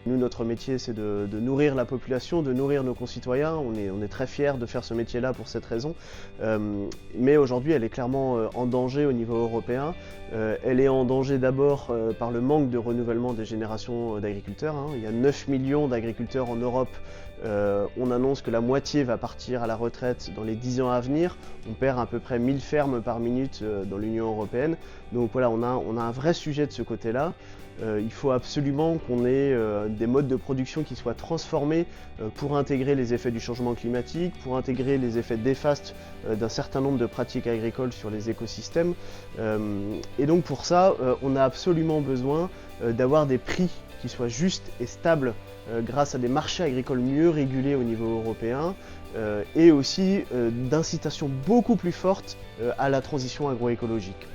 Nous, notre métier, c'est de nourrir la population, de nourrir nos concitoyens. On est très fiers de faire ce métier-là pour cette raison. Mais aujourd'hui, elle est clairement en danger au niveau européen. Elle est en danger d'abord par le manque de renouvellement des générations d'agriculteurs. Il y a 9 millions d'agriculteurs en Europe. On annonce que la moitié va partir à la retraite dans les 10 ans à venir. On perd à peu près 1000 fermes par minute dans l'Union européenne. Donc voilà, on a un vrai sujet de ce côté-là. Il faut absolument qu'on ait des modes de production qui soient transformés pour intégrer les effets du changement climatique, pour intégrer les effets néfastes d'un certain nombre de pratiques agricoles sur les écosystèmes. Et donc pour ça, on a absolument besoin d'avoir des prix qui soient justes et stables grâce à des marchés agricoles mieux régulés au niveau européen et aussi d'incitations beaucoup plus fortes à la transition agroécologique.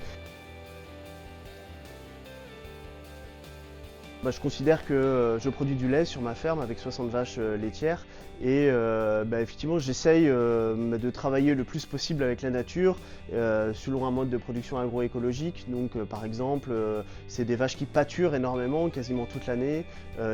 Je considère que je produis du lait sur ma ferme avec 60 vaches laitières et effectivement j'essaye de travailler le plus possible avec la nature selon un mode de production agroécologique. Donc par exemple c'est des vaches qui pâturent énormément quasiment toute l'année.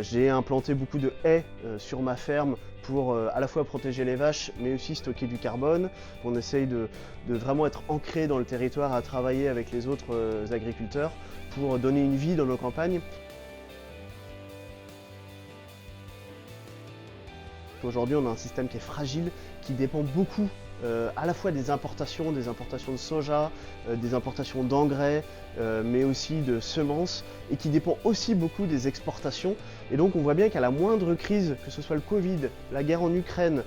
J'ai implanté beaucoup de haies sur ma ferme pour à la fois protéger les vaches mais aussi stocker du carbone. On essaye de vraiment être ancré dans le territoire, à travailler avec les autres agriculteurs pour donner une vie dans nos campagnes. Aujourd'hui, on a un système qui est fragile, qui dépend beaucoup à la fois des importations de soja, des importations d'engrais, mais aussi de semences, et qui dépend aussi beaucoup des exportations. Et donc on voit bien qu'à la moindre crise, que ce soit le Covid, la guerre en Ukraine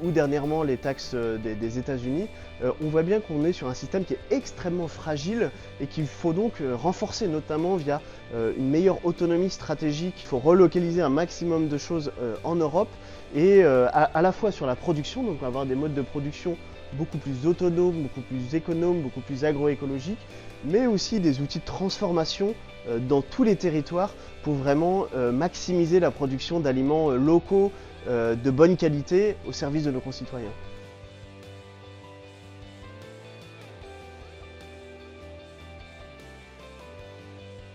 ou dernièrement les taxes des États-Unis, on voit bien qu'on est sur un système qui est extrêmement fragile et qu'il faut donc renforcer, notamment via une meilleure autonomie stratégique. Il faut relocaliser un maximum de choses en Europe et à la fois sur la production, donc avoir des modes de production beaucoup plus autonomes, beaucoup plus économes, beaucoup plus agroécologiques, mais aussi des outils de transformation dans tous les territoires pour vraiment maximiser la production d'aliments locaux de bonne qualité au service de nos concitoyens.